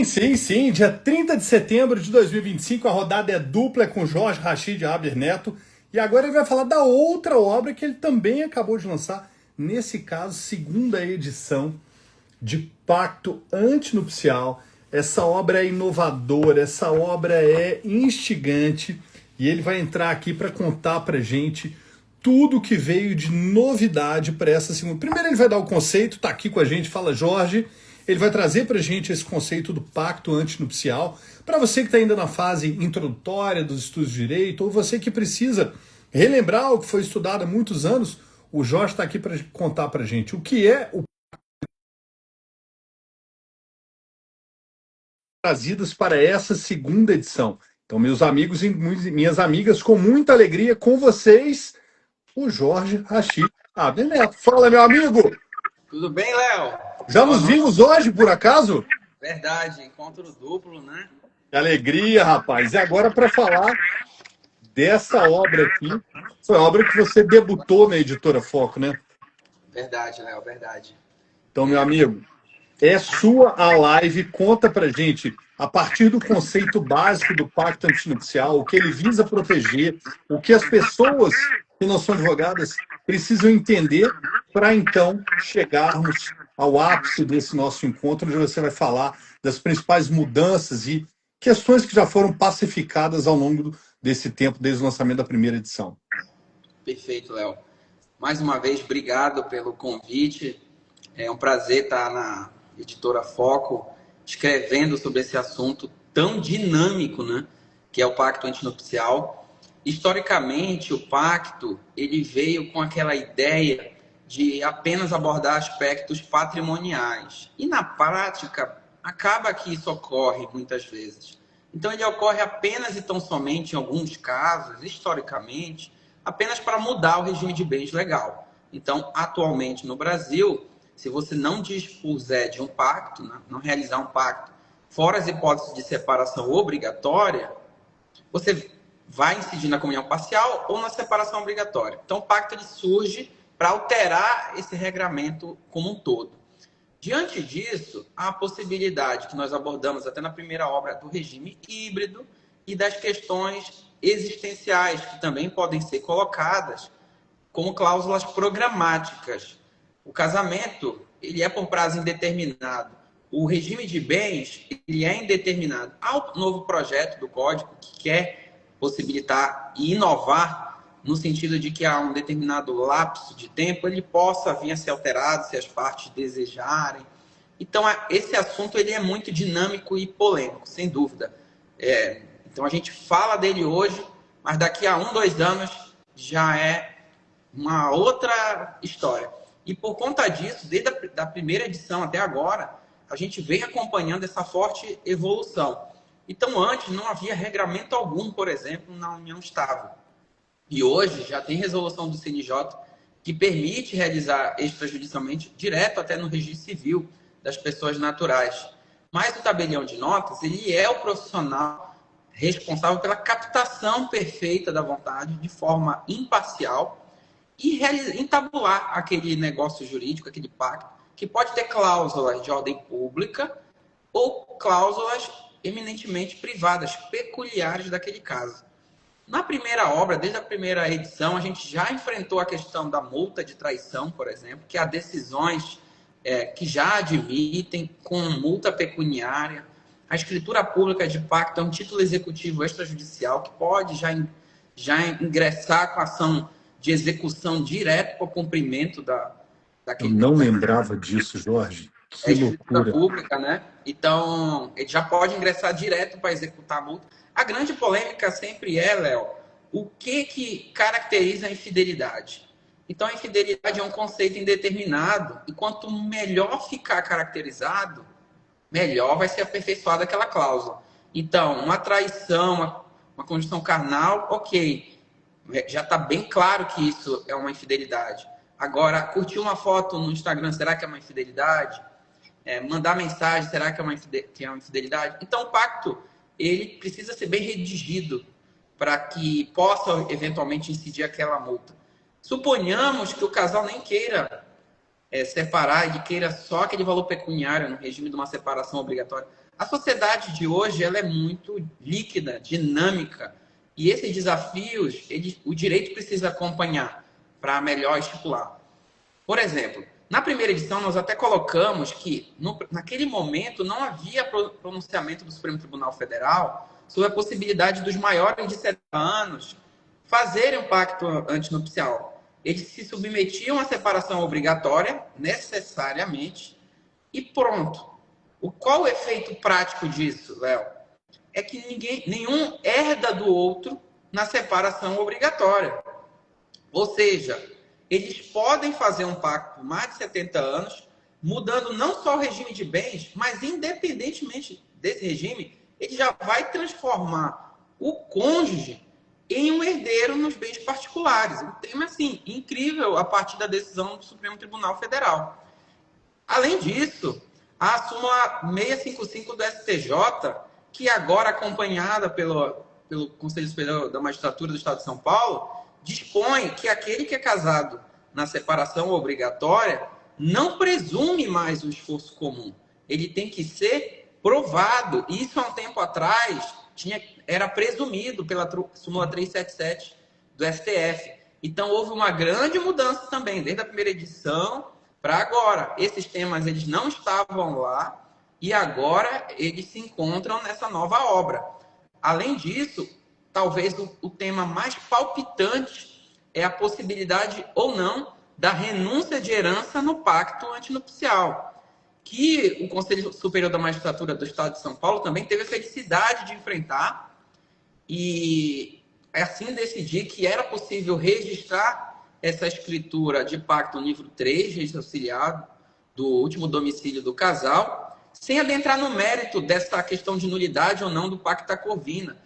Sim, sim, dia 30 de setembro de 2025, a rodada é dupla com Jorge Rachid Abner Neto. E agora ele vai falar da outra obra que ele também acabou de lançar, nesse caso, segunda edição de Pacto Antinupcial. Essa obra é inovadora, essa obra é instigante e ele vai entrar aqui para contar para gente tudo que veio de novidade para essa segunda. Primeiro ele vai dar o conceito, tá aqui com a gente, fala Jorge. Ele vai trazer para a gente esse conceito do pacto antinupcial. Para você que está ainda na fase introdutória dos estudos de direito, ou você que precisa relembrar o que foi estudado há muitos anos, o Jorge está aqui para contar para a gente o que é o trazidas para essa segunda edição. Então, meus amigos e minhas amigas, com muita alegria, com vocês, o Jorge Rachid Abner Neto. Fala, meu amigo! Tudo bem, Léo? Já Boa nos noite. vimos hoje, por acaso? Verdade, encontro duplo, né? Que alegria, rapaz! E agora, para falar dessa obra aqui, foi a obra que você debutou na Editora Foco, né? Verdade, Léo, verdade. Então, meu amigo, é sua a live, conta pra gente, a partir do conceito básico do pacto antinupcial, o que ele visa proteger, o que as pessoas que não são advogadas precisam entender para então chegarmos ao ápice desse nosso encontro, onde você vai falar das principais mudanças e questões que já foram pacificadas ao longo desse tempo, desde o lançamento da primeira edição. Perfeito, Léo. Mais uma vez, obrigado pelo convite. É um prazer estar na Editora Foco, escrevendo sobre esse assunto tão dinâmico, né? Que é o pacto antinupcial. Historicamente, o pacto ele veio com aquela ideia de apenas abordar aspectos patrimoniais. E na prática, acaba que isso ocorre muitas vezes. Então, ele ocorre apenas e tão somente, em alguns casos, historicamente, apenas para mudar o regime de bens legal. Então, atualmente no Brasil, se você não dispuser de um pacto, não realizar um pacto, fora as hipóteses de separação obrigatória, você vai incidir na comunhão parcial ou na separação obrigatória. Então, o pacto ele surge para alterar esse regramento como um todo. Diante disso, há a possibilidade que nós abordamos até na primeira obra do regime híbrido e das questões existenciais, que também podem ser colocadas como cláusulas programáticas. O casamento ele é por prazo indeterminado. O regime de bens ele é indeterminado. Há um novo projeto do Código que quer possibilitar e inovar no sentido de que há um determinado lapso de tempo ele possa vir a ser alterado se as partes desejarem. Então, esse assunto ele é muito dinâmico e polêmico, sem dúvida. Então, a gente fala dele hoje, mas daqui a 1, 2 anos já é uma outra história. E por conta disso, desde a primeira edição até agora, a gente vem acompanhando essa forte evolução. Então, antes não havia regramento algum, por exemplo, na união estável. E hoje já tem resolução do CNJ que permite realizar extrajudicialmente, direto até no registro civil das pessoas naturais. Mas o tabelião de notas, ele é o profissional responsável pela captação perfeita da vontade de forma imparcial e entabular aquele negócio jurídico, aquele pacto, que pode ter cláusulas de ordem pública ou cláusulas eminentemente privadas, peculiares daquele caso. Na primeira obra, desde a primeira edição, a gente já enfrentou a questão da multa de traição, por exemplo, que há decisões que já admitem com multa pecuniária. A escritura pública de pacto é um título executivo extrajudicial que pode já ingressar com ação de execução direto para o cumprimento Eu daquele não lembrava disso, Jorge. é Que escritura loucura. pública, né? Então, ele já pode ingressar direto para executar a multa. A grande polêmica sempre é, Léo, o que caracteriza a infidelidade? Então, a infidelidade é um conceito indeterminado, e quanto melhor ficar caracterizado, melhor vai ser aperfeiçoada aquela cláusula. Então, uma traição, uma condição carnal, ok. Já está bem claro que isso é uma infidelidade. Agora, curtir uma foto no Instagram, será que é uma infidelidade? Mandar mensagem, será que é uma infidelidade? Então, o pacto ele precisa ser bem redigido para que possa eventualmente incidir aquela multa. Suponhamos que o casal nem queira separar e queira só aquele valor pecuniário no regime de uma separação obrigatória. A sociedade de hoje ela é muito líquida, dinâmica, e esses desafios o direito precisa acompanhar para melhor estipular. Por exemplo, na primeira edição nós até colocamos que naquele momento não havia pronunciamento do Supremo Tribunal Federal sobre a possibilidade dos maiores de 70 anos fazerem um pacto antinupcial. Eles se submetiam à separação obrigatória, necessariamente, e pronto. Qual o efeito prático disso, Léo? É que nenhum herda do outro na separação obrigatória. Ou seja, eles podem fazer um pacto por mais de 70 anos, mudando não só o regime de bens, mas independentemente desse regime, ele já vai transformar o cônjuge em um herdeiro nos bens particulares. Um tema, assim, incrível a partir da decisão do Supremo Tribunal Federal. Além disso, a súmula 655 do STJ, que agora acompanhada pelo Conselho Superior da Magistratura do Estado de São Paulo, dispõe que aquele que é casado na separação obrigatória não presume mais o esforço comum. Ele tem que ser provado. Isso, há um tempo atrás, era presumido pela súmula 377 do STF. Então, houve uma grande mudança também, desde a primeira edição para agora. Esses temas eles não estavam lá e agora eles se encontram nessa nova obra. Além disso, talvez o tema mais palpitante é a possibilidade ou não da renúncia de herança no pacto antinupcial, que o Conselho Superior da Magistratura do Estado de São Paulo também teve a felicidade de enfrentar e assim decidir que era possível registrar essa escritura de pacto no livro 3, registro auxiliado do último domicílio do casal, sem adentrar no mérito dessa questão de nulidade ou não do pacta corvina.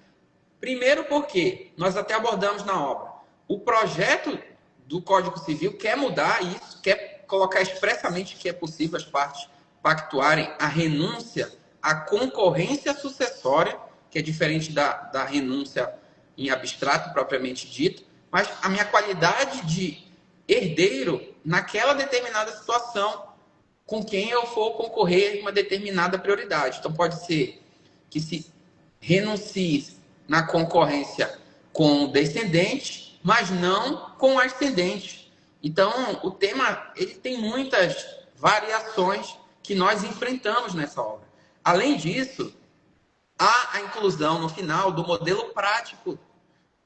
Primeiro porque nós até abordamos na obra. O projeto do Código Civil quer mudar isso, quer colocar expressamente que é possível as partes pactuarem a renúncia à concorrência sucessória, que é diferente da renúncia em abstrato propriamente dito, mas a minha qualidade de herdeiro naquela determinada situação com quem eu for concorrer em uma determinada prioridade. Então, pode ser que se renuncie na concorrência com o descendente, mas não com o ascendente. Então, o tema ele tem muitas variações que nós enfrentamos nessa obra. Além disso, há a inclusão no final do modelo prático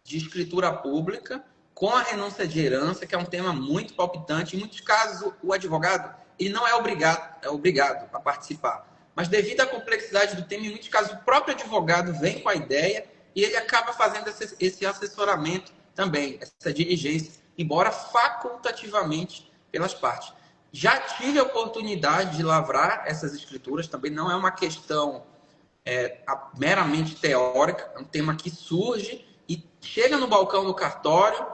de escritura pública com a renúncia de herança, que é um tema muito palpitante. Em muitos casos, o advogado ele não é obrigado a participar. Mas devido à complexidade do tema, em muitos casos, o próprio advogado vem com a ideia e ele acaba fazendo esse assessoramento também, essa diligência, embora facultativamente pelas partes. Já tive a oportunidade de lavrar essas escrituras, também não é uma questão meramente teórica, é um tema que surge e chega no balcão do cartório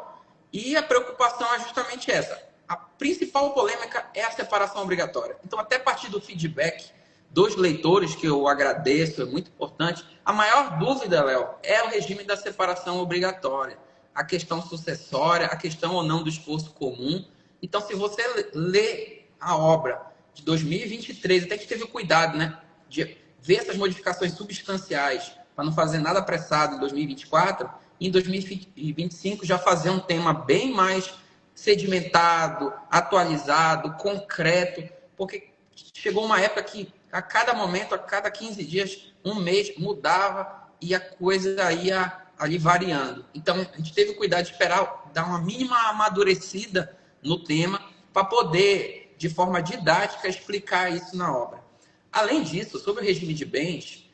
e a preocupação é justamente essa. A principal polêmica é a separação obrigatória. Então, até a partir do feedback dos leitores, que eu agradeço, é muito importante, a maior dúvida, Léo, é o regime da separação obrigatória. A questão sucessória, a questão ou não do esforço comum. Então, se você lê a obra de 2023, até que teve o cuidado, né, de ver essas modificações substanciais para não fazer nada apressado em 2024, e em 2025 já fazer um tema bem mais sedimentado, atualizado, concreto, porque chegou uma época que a cada momento, a cada 15 dias, um mês, mudava e a coisa ia ali variando. Então, a gente teve o cuidado de esperar, dar uma mínima amadurecida no tema para poder, de forma didática, explicar isso na obra. Além disso, sobre o regime de bens,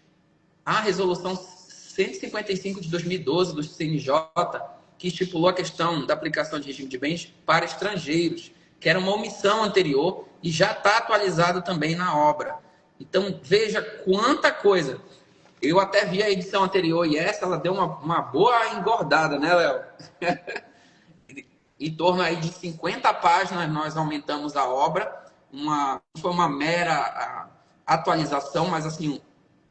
a resolução 155 de 2012 do CNJ, que estipulou a questão da aplicação de regime de bens para estrangeiros, que era uma omissão anterior e já está atualizado também na obra. Então, veja quanta coisa. Eu até vi a edição anterior e essa, ela deu uma boa engordada, né, Léo? Em torno aí de 50 páginas nós aumentamos a obra. Foi uma mera atualização, mas assim,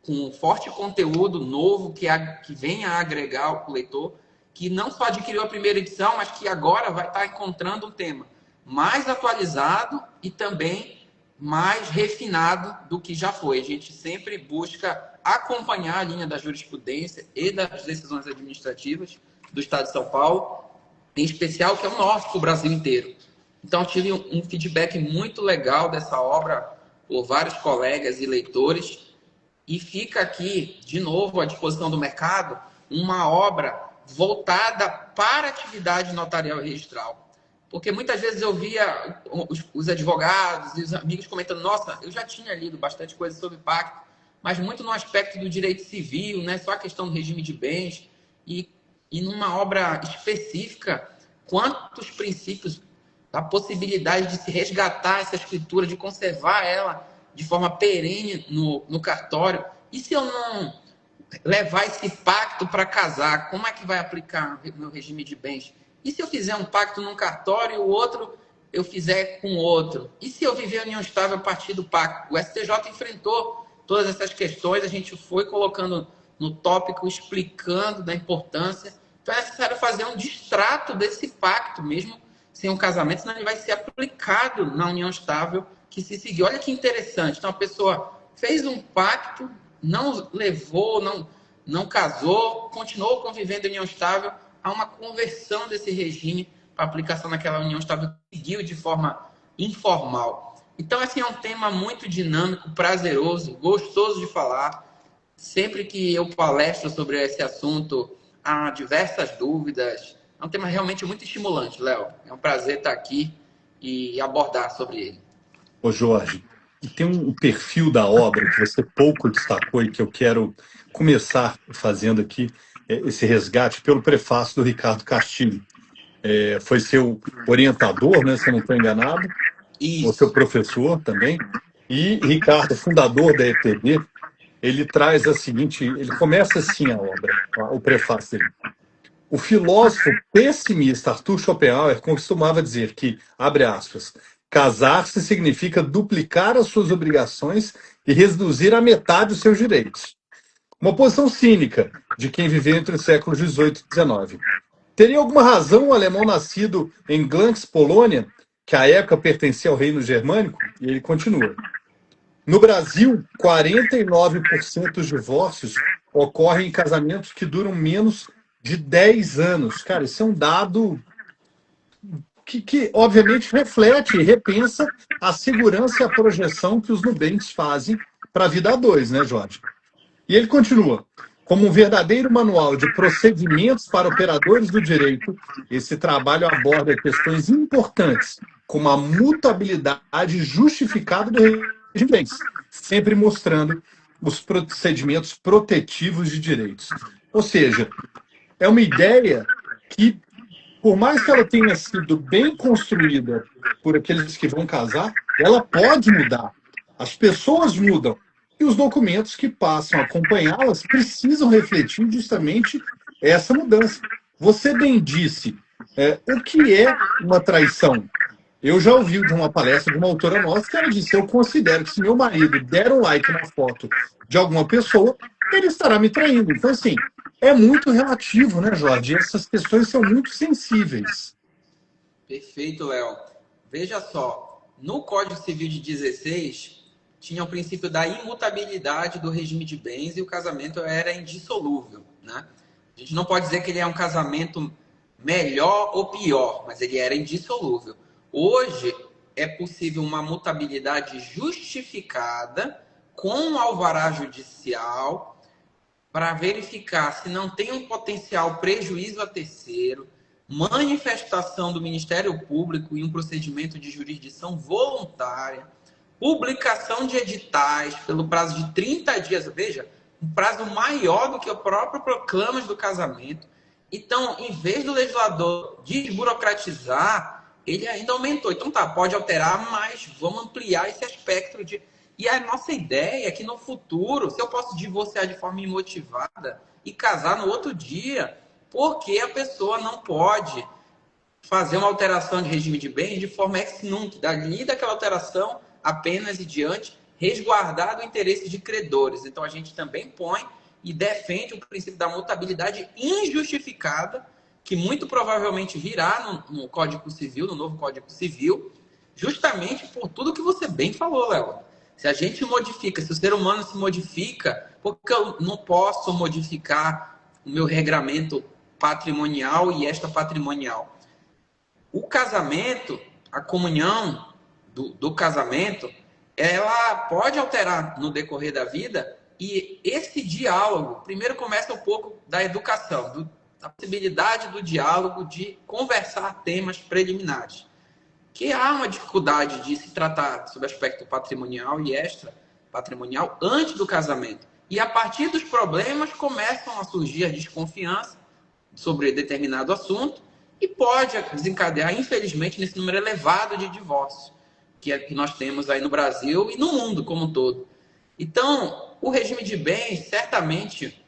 com um forte conteúdo novo que vem a agregar o leitor, que não só adquiriu a primeira edição, mas que agora vai estar encontrando um tema mais atualizado e também mais refinado do que já foi. A gente sempre busca acompanhar a linha da jurisprudência e das decisões administrativas do Estado de São Paulo, em especial, que é o norte para o Brasil inteiro. Então, eu tive um feedback muito legal dessa obra por vários colegas e leitores, e fica aqui, de novo, à disposição do mercado, uma obra voltada para a atividade notarial e registral. Porque muitas vezes eu via os advogados e os amigos comentando: nossa, eu já tinha lido bastante coisa sobre pacto, mas muito no aspecto do direito civil, né? Só a questão do regime de bens, e numa obra específica, quantos princípios, a possibilidade de se resgatar essa escritura, de conservar ela de forma perene no cartório. E se eu não levar esse pacto para casar, como é que vai aplicar o meu regime de bens? E se eu fizer um pacto num cartório e o outro eu fizer com outro? E se eu viver a união estável a partir do pacto? O STJ enfrentou todas essas questões, a gente foi colocando no tópico, explicando da importância. Então é necessário fazer um distrato desse pacto, mesmo sem um casamento, senão ele vai ser aplicado na união estável que se seguir. Olha que interessante. Então a pessoa fez um pacto, não levou, não casou, continuou convivendo em união estável, há uma conversão desse regime para aplicação naquela união estável que seguiu de forma informal. Então, assim, é um tema muito dinâmico, prazeroso, gostoso de falar. Sempre que eu palestro sobre esse assunto, há diversas dúvidas. É um tema realmente muito estimulante, Léo. É um prazer estar aqui e abordar sobre ele. Ô Jorge, e tem um perfil da obra que você pouco destacou e que eu quero começar fazendo aqui esse resgate pelo prefácio do Ricardo Castilho. Foi seu orientador, né, se eu não estou enganado, ou seu Isso. professor também. E Ricardo, fundador da EPB, ele traz a seguinte, ele começa assim a obra, o prefácio dele. O filósofo pessimista Arthur Schopenhauer costumava dizer que, abre aspas, casar-se significa duplicar as suas obrigações e reduzir à metade os seus direitos. Uma posição cínica de quem viveu entre os séculos XVIII e XIX. Teria alguma razão o alemão nascido em Glanz, Polônia, que à época pertencia ao reino germânico? E ele continua. No Brasil, 49% dos divórcios ocorrem em casamentos que duram menos de 10 anos. Cara, isso é um dado que obviamente, reflete e repensa a segurança e a projeção que os Nubanks fazem para a vida a dois, né, Jorge? E ele continua. Como um verdadeiro manual de procedimentos para operadores do direito, esse trabalho aborda questões importantes, como a mutabilidade justificada do regime de bens, sempre mostrando os procedimentos protetivos de direitos. Ou seja, é uma ideia que, por mais que ela tenha sido bem construída por aqueles que vão casar, ela pode mudar. As pessoas mudam. E os documentos que passam a acompanhá-las precisam refletir justamente essa mudança. Você bem disse, o que é uma traição? Eu já ouvi de uma palestra de uma autora nossa que ela disse: eu considero que se meu marido der um like na foto de alguma pessoa, ele estará me traindo. Então, assim, é muito relativo, né, Jorge? Essas questões são muito sensíveis. Perfeito, Léo. Veja só, no Código Civil de 16 tinha o princípio da imutabilidade do regime de bens e o casamento era indissolúvel, né? A gente não pode dizer que ele é um casamento melhor ou pior, mas ele era indissolúvel. Hoje é possível uma mutabilidade justificada com alvará judicial para verificar se não tem um potencial prejuízo a terceiro, manifestação do Ministério Público em um procedimento de jurisdição voluntária, publicação de editais pelo prazo de 30 dias, veja, um prazo maior do que o próprio proclamas do casamento. Então, em vez do legislador desburocratizar, ele ainda aumentou. Então tá, pode alterar, mas vamos ampliar esse aspecto de... E a nossa ideia é que no futuro, se eu posso divorciar de forma imotivada e casar no outro dia, porque a pessoa não pode fazer uma alteração de regime de bens de forma ex nunc, dali daquela alteração apenas e diante, resguardado o interesse de credores. Então a gente também põe e defende o princípio da mutabilidade injustificada, que muito provavelmente virá no Código Civil, no novo Código Civil, justamente por tudo que você bem falou, Léo. Se a gente modifica, se o ser humano se modifica, porque eu não posso modificar o meu regramento patrimonial e extrapatrimonial? O casamento, a comunhão do casamento, ela pode alterar no decorrer da vida, e esse diálogo, primeiro começa um pouco da educação, da possibilidade do diálogo, de conversar temas preliminares. Que há uma dificuldade de se tratar sobre aspecto patrimonial e extra patrimonial antes do casamento. E a partir dos problemas começam a surgir a desconfiança sobre determinado assunto e pode desencadear, infelizmente, nesse número elevado de divórcios que nós temos aí no Brasil e no mundo como um todo. Então, o regime de bens, certamente,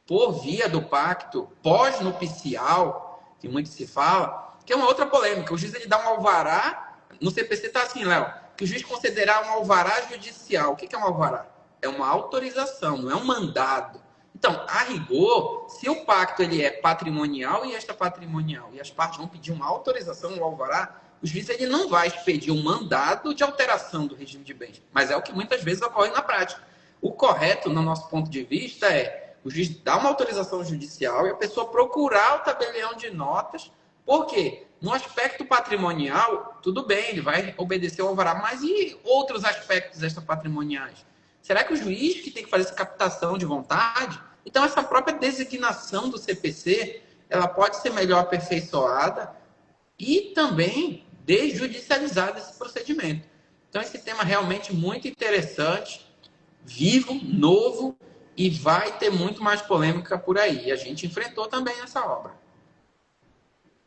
por via do pacto pós-nupcial, que muito se fala, que é uma outra polêmica. O juiz ele dá um alvará, no CPC está assim, Léo, que o juiz considerar um alvará judicial. O que é um alvará? É uma autorização, não é um mandado. Então, a rigor, se o pacto ele é patrimonial e extrapatrimonial, e as partes vão pedir uma autorização, um alvará, o juiz ele não vai expedir um mandado de alteração do regime de bens, mas é o que muitas vezes ocorre na prática. O correto, no nosso ponto de vista, é o juiz dar uma autorização judicial e a pessoa procurar o tabelião de notas. Por quê? No aspecto patrimonial, tudo bem, ele vai obedecer ao alvará, mas e outros aspectos extrapatrimoniais? Será que o juiz que tem que fazer essa captação de vontade? Então, essa própria designação do CPC, ela pode ser melhor aperfeiçoada e também desjudicializar esse procedimento. Então, esse tema é realmente muito interessante, vivo, novo, e vai ter muito mais polêmica por aí. E a gente enfrentou também essa obra.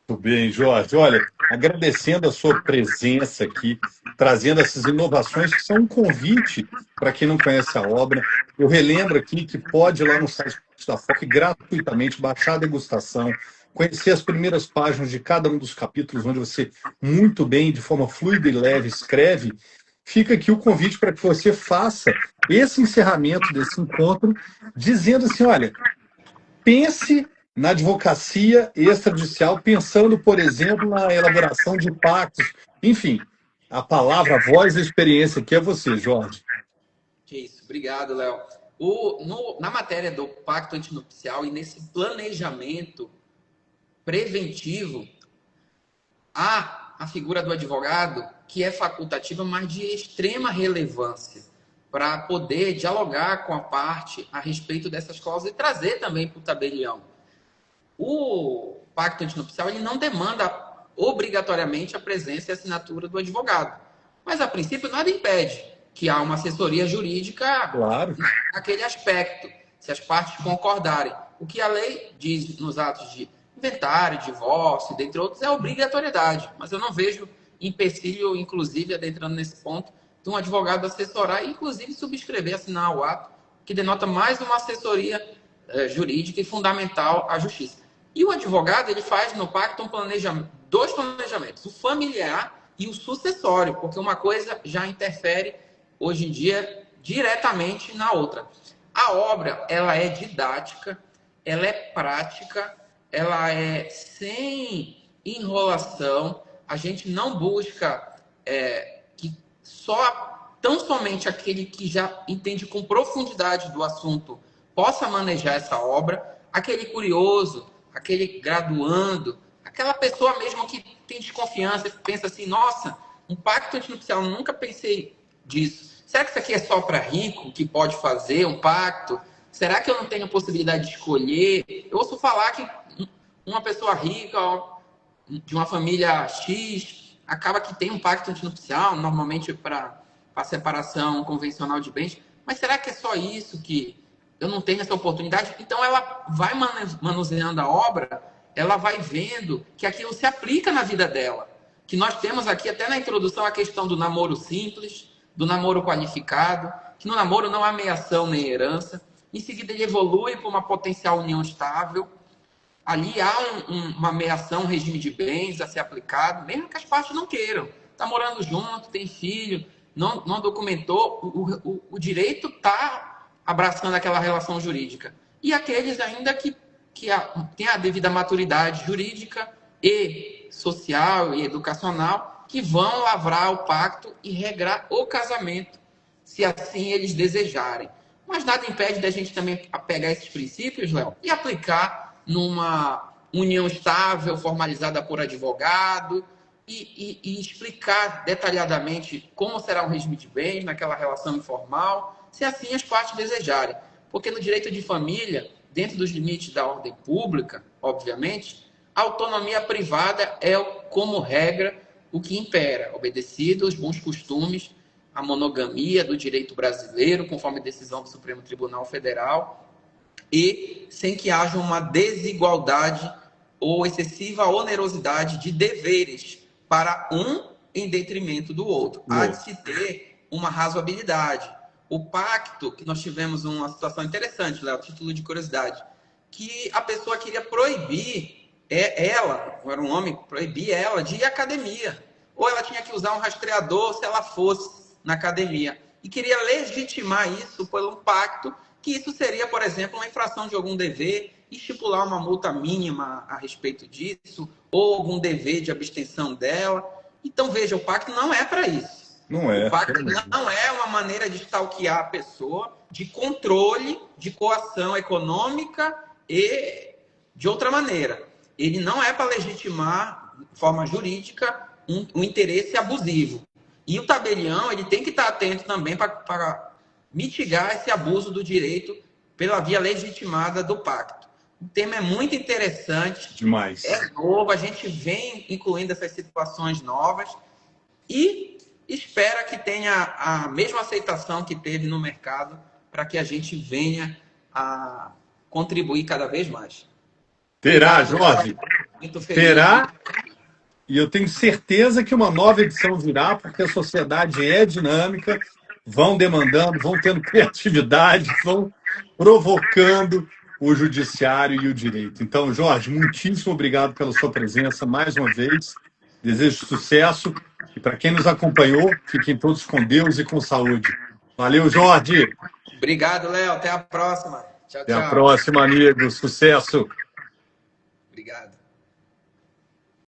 Muito bem, Jorge. Olha, agradecendo a sua presença aqui, trazendo essas inovações que são um convite para quem não conhece a obra. Eu relembro aqui que pode ir lá no site da FOC gratuitamente baixar a degustação, conhecer as primeiras páginas de cada um dos capítulos, onde você muito bem, de forma fluida e leve, escreve. Fica aqui o convite para que você faça esse encerramento desse encontro, dizendo assim, olha, pense na advocacia extrajudicial, pensando, por exemplo, na elaboração de pactos. Enfim, a palavra, a voz da experiência aqui é você, Jorge. Que isso, obrigado, Léo. Na matéria do pacto antinupcial e nesse planejamento preventivo, há a figura do advogado, que é facultativa, mas de extrema relevância, para poder dialogar com a parte a respeito dessas cláusulas e trazer também para o tabelião. O pacto antinupcial ele não demanda obrigatoriamente a presença e assinatura do advogado, mas a princípio nada impede que há uma assessoria jurídica Claro. naquele aspecto, se as partes concordarem. O que a lei diz nos atos de inventário, divórcio, dentre outros, é obrigatoriedade, mas eu não vejo empecilho, inclusive, adentrando nesse ponto, de um advogado assessorar e, inclusive, subscrever, assinar o ato, que denota mais uma assessoria jurídica e fundamental à justiça. E o advogado, ele faz no pacto dois planejamentos, o familiar e o sucessório, porque uma coisa já interfere, hoje em dia, diretamente na outra. A obra, ela é didática, ela é prática, ela é sem enrolação, a gente não busca que tão somente aquele que já entende com profundidade do assunto possa manejar essa obra, aquele curioso, aquele graduando, aquela pessoa mesmo que tem desconfiança, que pensa assim, nossa, um pacto antinupcial, nunca pensei disso. Será que isso aqui é só para rico que pode fazer um pacto? Será que eu não tenho a possibilidade de escolher? Eu ouço falar que uma pessoa rica, de uma família X, acaba que tem um pacto antinupcial, normalmente para a separação convencional de bens. Mas será que é só isso que eu não tenho essa oportunidade? Então ela vai manuseando a obra, ela vai vendo que aquilo se aplica na vida dela. Que nós temos aqui até na introdução a questão do namoro simples, do namoro qualificado, que no namoro não há meiação nem herança. Em seguida ele evolui para uma potencial união estável. Ali há uma meiação, um regime de bens a ser aplicado, mesmo que as partes não queiram. Está morando junto, tem filho, não documentou, o direito está abraçando aquela relação jurídica. E aqueles ainda que têm a devida maturidade jurídica e social e educacional, que vão lavrar o pacto e regrar o casamento, se assim eles desejarem. Mas nada impede da gente também pegar esses princípios, Léo, e aplicar numa união estável, formalizada por advogado, e explicar detalhadamente como será o regime de bens naquela relação informal, se assim as partes desejarem. Porque no direito de família, dentro dos limites da ordem pública, obviamente, a autonomia privada é, como regra, o que impera, obedecido aos bons costumes, a monogamia do direito brasileiro, conforme decisão do Supremo Tribunal Federal, e sem que haja uma desigualdade ou excessiva onerosidade de deveres para um em detrimento do outro. Há de se ter uma razoabilidade. O pacto, que nós tivemos uma situação interessante, Léo, título de curiosidade, que a pessoa queria proibir ela, era um homem, proibir ela de ir à academia. Ou ela tinha que usar um rastreador se ela fosse na academia. E queria legitimar isso por um pacto, que isso seria, por exemplo, uma infração de algum dever, estipular uma multa mínima a respeito disso, ou algum dever de abstenção dela. Então, veja, o pacto não é para isso. Não é. O pacto não é uma maneira de stalkear a pessoa, de controle, de coação econômica e de outra maneira. Ele não é para legitimar, de forma jurídica, um interesse abusivo. E o tabelião ele tem que estar atento também para mitigar esse abuso do direito pela via legitimada do pacto. O tema é muito interessante. Demais. É novo, a gente vem incluindo essas situações novas e espera que tenha a mesma aceitação que teve no mercado para que a gente venha a contribuir cada vez mais. Terá, Obrigado, Jorge. muito feliz. Terá. E eu tenho certeza que uma nova edição virá, porque a sociedade é dinâmica, vão demandando, vão tendo criatividade, vão provocando o judiciário e o direito. Então, Jorge, muitíssimo obrigado pela sua presença mais uma vez. Desejo sucesso. E para quem nos acompanhou, fiquem todos com Deus e com saúde. Valeu, Jorge. Obrigado, Léo. Até a próxima. Tchau, Até a tchau. próxima, amigo. Sucesso. Obrigado.